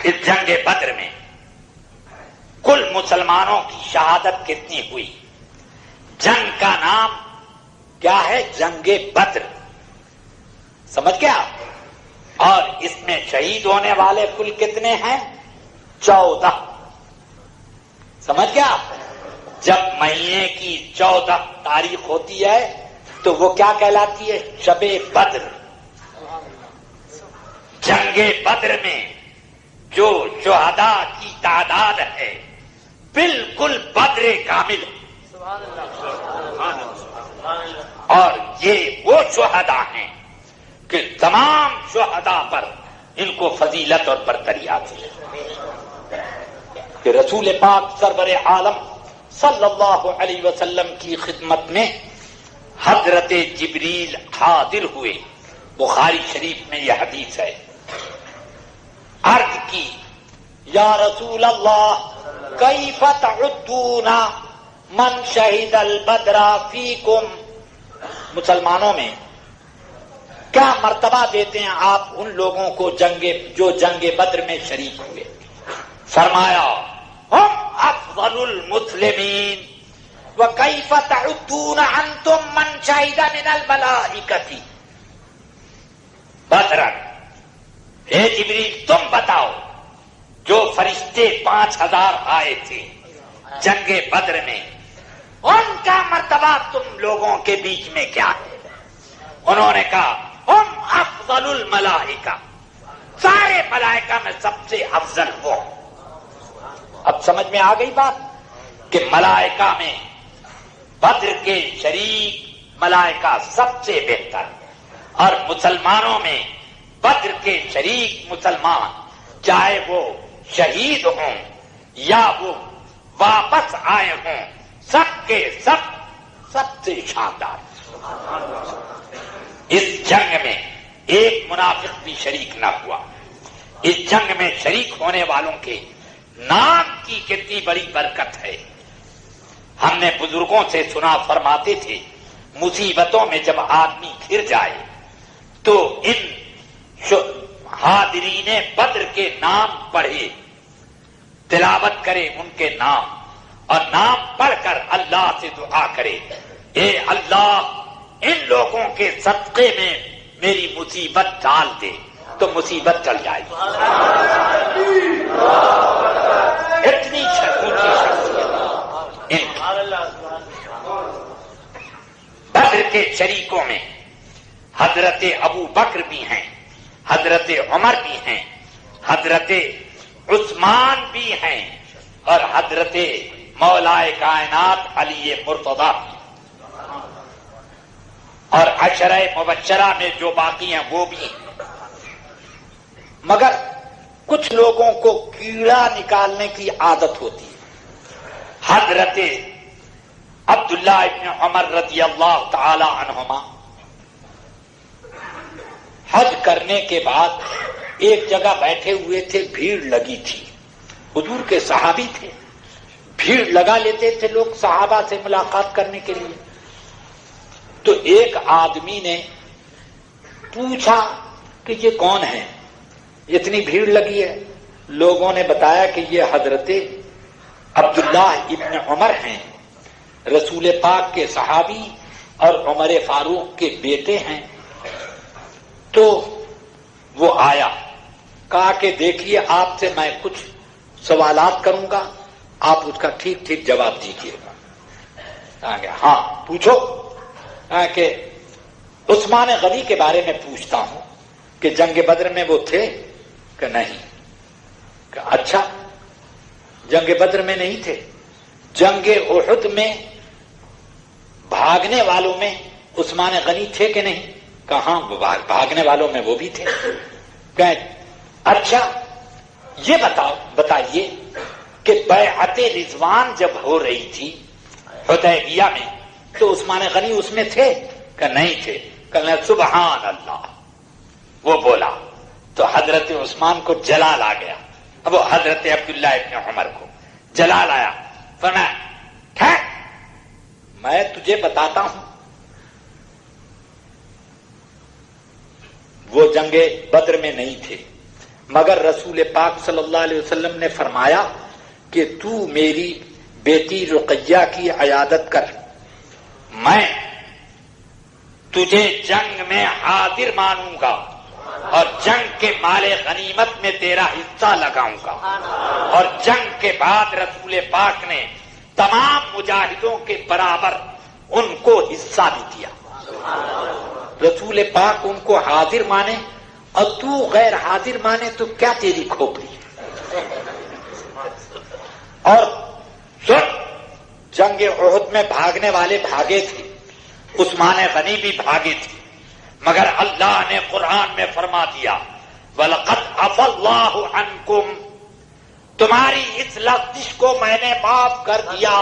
اس جنگ بدر میں کل مسلمانوں کی شہادت کتنی ہوئی؟ جنگ کا نام کیا ہے؟ جنگ بدر، سمجھ گیا؟ اور اس میں شہید ہونے والے کل کتنے ہیں؟ 14. سمجھ گیا؟ جب مہینے کی 14 تاریخ ہوتی ہے تو وہ کیا کہلاتی ہے؟ شب بدر. جنگ بدر میں جو شہداء کی تعداد ہے بالکل بدر کامل، اور یہ وہ شہداء ہیں کہ تمام شہداء پر ان کو فضیلت اور برتری حاصل ہے کہ رسول پاک سرور عالم صلی اللہ علیہ وسلم کی خدمت میں حضرت جبریل حاضر ہوئے. بخاری شریف میں یہ حدیث ہے. عرض کی یا رسول اللہ کیف تعدون من شہید البدر فیکم، مسلمانوں میں کیا مرتبہ دیتے ہیں آپ ان لوگوں کو جو جنگ بدر میں شریک ہوئے؟ فرمایا ہم افضل المسلمین وکیف تعدون انتم من شہید من الملائکۃ بدرا. اے جبریل تم بتاؤ جو فرشتے 5000 آئے تھے جنگ بدر میں ان کا مرتبہ تم لوگوں کے بیچ میں کیا ہے؟ انہوں نے کہا ہم افضل الملائکہ، سارے ملائکہ میں سب سے افضل وہ. اب سمجھ میں آ گئی بات کہ ملائکہ میں بدر کے شریک ملائکہ سب سے بہتر، اور مسلمانوں میں بدر کے شریک مسلمان چاہے وہ شہید ہوں یا وہ واپس آئے ہوں سب کے سب سے شاندار. اس جنگ میں ایک منافق بھی شریک نہ ہوا. اس جنگ میں شریک ہونے والوں کے نام کی کتنی بڑی برکت ہے. ہم نے بزرگوں سے سنا فرماتے تھے مصیبتوں میں جب آدمی گر جائے تو ان حاضرین بدر کے نام پڑھے، تلاوت کرے ان کے نام، اور نام پڑھ کر اللہ سے دعا کرے اے اللہ ان لوگوں کے صدقے میں میری مصیبت ڈال دے، تو مصیبت ٹل جائے گی. اتنی اونچی شخصیت. بدر کے شریکوں میں حضرت ابو بکر بھی ہیں، حضرت عمر بھی ہیں، حضرت عثمان بھی ہیں، اور حضرت مولائے کائنات علی مرتضیٰ، اور عشرہ مبشرہ میں جو باقی ہیں وہ بھی ہیں. مگر کچھ لوگوں کو کیڑا نکالنے کی عادت ہوتی ہے. حضرت عبداللہ ابن عمر رضی اللہ تعالی عنہما حج کرنے کے بعد ایک جگہ بیٹھے ہوئے تھے، بھیڑ لگی تھی، حضور کے صحابی تھے، بھیڑ لگا لیتے تھے لوگ صحابہ سے ملاقات کرنے کے لیے. تو ایک آدمی نے پوچھا کہ یہ کون ہے، اتنی بھیڑ لگی ہے؟ لوگوں نے بتایا کہ یہ حضرت عبداللہ ابن عمر ہیں، رسول پاک کے صحابی اور عمر فاروق کے بیٹے ہیں. تو وہ آیا، کہا کہ دیکھیے آپ سے میں کچھ سوالات کروں گا، آپ اس کا ٹھیک ٹھیک جواب دیجیے گا. ہاں پوچھو. کہ عثمان غنی کے بارے میں پوچھتا ہوں کہ جنگ بدر میں وہ تھے کہ نہیں؟ کہ اچھا جنگ بدر میں نہیں تھے، جنگ احد میں بھاگنے والوں میں عثمان غنی تھے کہ نہیں؟ کہاں بھاگنے والوں میں وہ بھی تھے. کہ اچھا یہ بتائیے کہ بیعت رضوان جب ہو رہی تھی حدیبیہ میں تو عثمان غنی اس میں تھے کہ نہیں تھے؟ کہ سبحان اللہ. وہ بولا تو حضرت عثمان کو جلال آ گیا. اب وہ حضرت عبداللہ ابن عمر کو جلال آیا. فرمایا ٹھیک میں تجھے بتاتا ہوں، وہ جنگ بدر میں نہیں تھے، مگر رسول پاک صلی اللہ علیہ وسلم نے فرمایا کہ تو میری بیٹی رقیہ کی عیادت کر، میں تجھے جنگ میں حاضر مانوں گا اور جنگ کے مال غنیمت میں تیرا حصہ لگاؤں گا۔ اور جنگ کے بعد رسول پاک نے تمام مجاہدوں کے برابر ان کو حصہ بھی دیا۔ رسول پاک ان کو حاضر مانے اور تو غیر حاضر مانے تو کیا تیری کھوپڑی ہے۔ اور سن، جنگ احد میں بھاگنے والے بھاگے تھے، عثمان غنی بھی بھاگے تھے، مگر اللہ نے قرآن میں فرما دیا وَلَقَدْ عَفَا اللَّهُ عَنْكُمْ، تمہاری اس لغزش کو میں نے معاف کر دیا۔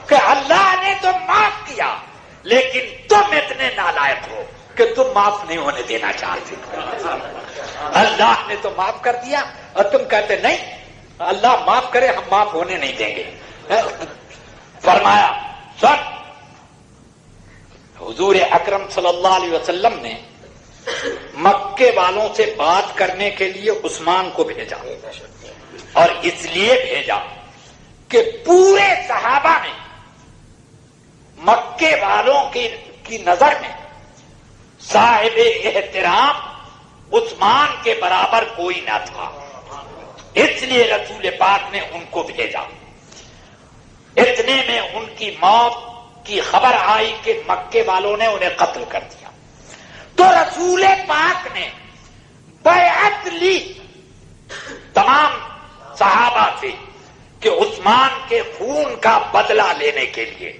کہ اللہ نے تو معاف کیا لیکن تم اتنے نالائق ہو کہ تم معاف نہیں ہونے دینا چاہتے۔ اللہ نے تو معاف کر دیا اور تم کہتے نہیں اللہ معاف کرے، ہم معاف ہونے نہیں دیں گے۔ فرمایا سن، حضور اکرم صلی اللہ علیہ وسلم نے مکے والوں سے بات کرنے کے لیے عثمان کو بھیجا، اور اس لیے بھیجا کہ پورے صحابہ میں مکے والوں کی نظر میں صاحب احترام عثمان کے برابر کوئی نہ تھا، اس لیے رسول پاک نے ان کو بھیجا۔ اتنے میں ان کی موت کی خبر آئی کہ مکے والوں نے انہیں قتل کر دیا، تو رسول پاک نے بیعت لی تمام صحابہ سے کہ عثمان کے خون کا بدلہ لینے کے لیے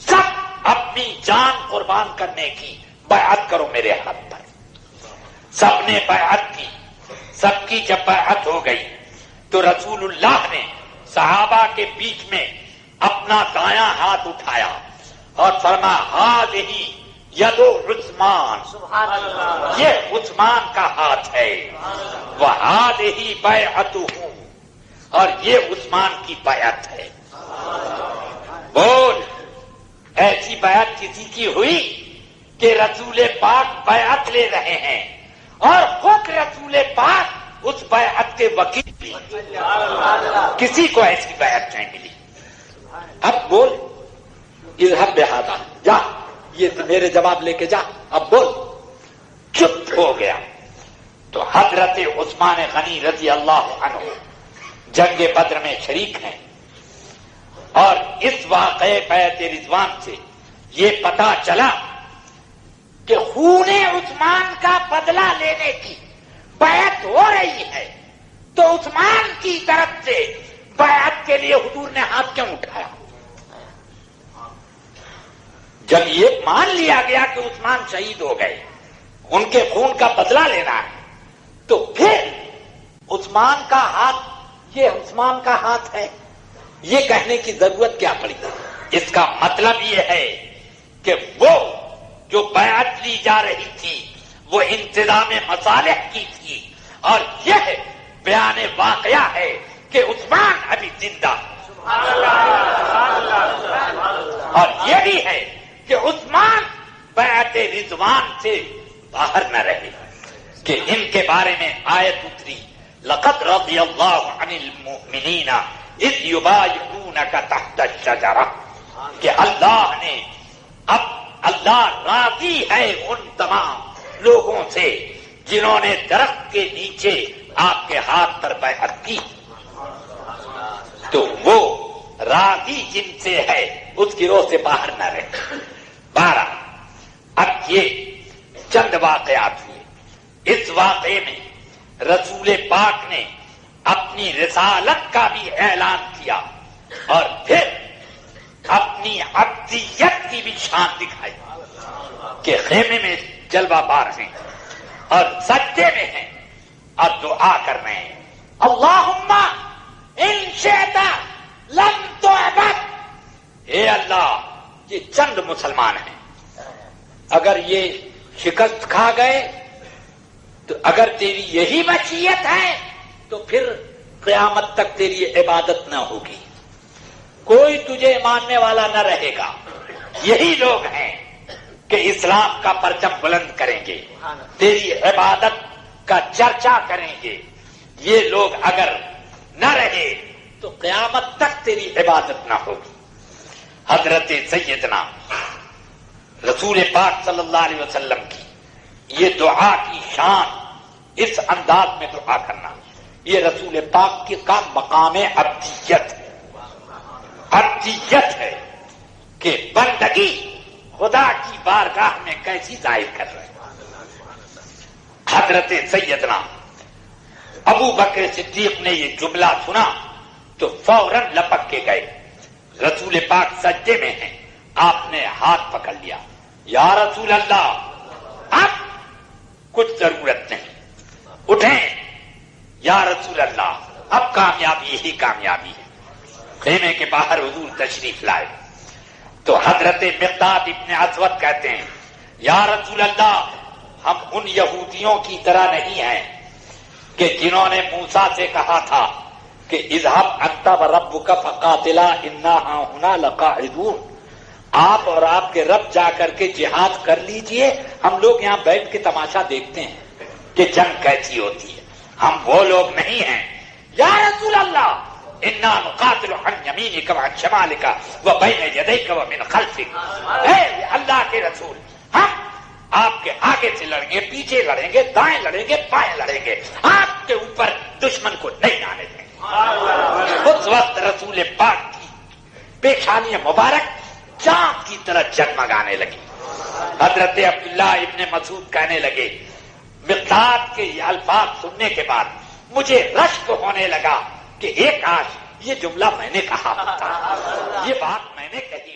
سب اپنی جان قربان کرنے کی بیعت کرو میرے ہاتھ پر۔ سب نے بیعت کی، سب کی جب بیعت ہو گئی تو رسول اللہ نے صحابہ کے بیچ میں اپنا دایاں ہاتھ اٹھایا اور فرمایا ہذہ ید عثمان، یہ عثمان کا ہاتھ ہے، وہذہ بیعتہ، اور یہ عثمان کی بیعت ہے۔ بول، ایسی بیعت کسی کی ہوئی کہ رسول پاک بیعت لے رہے ہیں اور خود رسول پاک اس بیعت کے وکیل بھی، کسی کو ایسی بیعت نہیں ملی۔ اب بول، اذهب بہذا، جا، یہ میرے جواب لے کے جا، اب بول۔ چپ ہو گیا تو حضرت عثمان غنی رضی اللہ عنہ جنگ بدر میں شریک ہیں، اور اس واقعے بیعت رضوان سے یہ پتا چلا کہ خون عثمان کا بدلہ لینے کی بیعت ہو رہی ہے، تو عثمان کی طرف سے بیعت کے لیے حضور نے ہاتھ کیوں اٹھایا؟ جب یہ مان لیا گیا کہ عثمان شہید ہو گئے، ان کے خون کا بدلہ لینا ہے، تو پھر عثمان کا ہاتھ، یہ عثمان کا ہاتھ ہے، یہ کہنے کی ضرورت کیا پڑی؟ اس کا مطلب یہ ہے کہ وہ جو بیعت لی جا رہی تھی وہ انتظام مصالح کی تھی، اور یہ بیان واقعہ ہے کہ عثمان ابھی زندہ، اور یہ بھی ہے کہ عثمان بیعت رضوان سے باہر نہ رہے، کہ ان کے بارے میں آیت اتری لقد رضی اللہ عن المؤمنین اذ یبایعونک تحت الشجرہ، کہ اللہ راضی ہے ان تمام لوگوں سے جنہوں نے درخت کے نیچے آپ کے ہاتھ پر بیعت کی، تو وہ راضی جن سے ہے اس گروہ سے باہر نہ رہے۔ 12 اب یہ چند واقعات ہوئے، اس واقعے میں رسول پاک نے اپنی رسالت کا بھی اعلان کیا اور پھر اپنی عبدیت کی بھی شان دکھائی کہ خیمے میں جلوہ بار ہیں اور سجدے میں ہیں اور دعا کر رہے ہیں، اللہم ان شئت لم تعبد، اے اللہ یہ چند مسلمان ہیں، اگر یہ شکست کھا گئے تو اگر تیری یہی مشیت ہے تو پھر قیامت تک تیری عبادت نہ ہوگی، کوئی تجھے ماننے والا نہ رہے گا، یہی لوگ ہیں کہ اسلام کا پرچم بلند کریں گے، تیری عبادت کا چرچا کریں گے، یہ لوگ اگر نہ رہے تو قیامت تک تیری عبادت نہ ہوگی۔ حضرت سیدنا رسول پاک صلی اللہ علیہ وسلم کی یہ دعا کی شان، اس انداز میں دعا کرنا، یہ رسول پاک کا مقام عبدیت ہے، عبدیت ہے کہ بندگی خدا کی بارگاہ میں کیسی ظاہر کر رہے ہیں۔ حضرت سیدنا ابو بکر صدیق نے یہ جملہ سنا تو فوراً لپک کے گئے، رسول پاک سجدے میں ہیں، آپ نے ہاتھ پکڑ لیا، یا رسول اللہ اب کچھ ضرورت نہیں، اٹھیں یا رسول اللہ، اب کامیابی ہی کامیابی ہے۔ خیمے کے باہر حضور تشریف لائے تو حضرت مقداد ابن اسود کہتے ہیں، یا رسول اللہ ہم ان یہودیوں کی طرح نہیں ہیں کہ جنہوں نے موسیٰ سے کہا تھا کہ اذهب انت وربک فقاتلا انا ہاہنا لقاعدون، آپ اور آپ کے رب جا کر کے جہاد کر لیجئے، ہم لوگ یہاں بیٹھ کے تماشا دیکھتے ہیں کہ جنگ کیسی ہوتی ہے، ہم وہ لوگ نہیں ہیں۔ یا رسول اللہ انا نقاتل عن یمینک وعن شمالک وبین یدیک ومن خلفک، اے اللہ کے رسول ہم آپ کے آگے سے لڑیں گے، پیچھے لڑیں گے، دائیں لڑیں گے، بائیں لڑیں گے، آپ کے اوپر دشمن کو نہیں آنے دیں گے۔ اس وقت رسول پاک کی پیشانی مبارک چاند کی طرح جگمگانے لگی۔ حضرت عبداللہ ابن مسعود کہنے لگے، مقداد کے یہ الفاظ سننے کے بعد مجھے رشک ہونے لگا کہ ایک کاش یہ جملہ میں نے کہا ہوتا، یہ بات میں نے کہی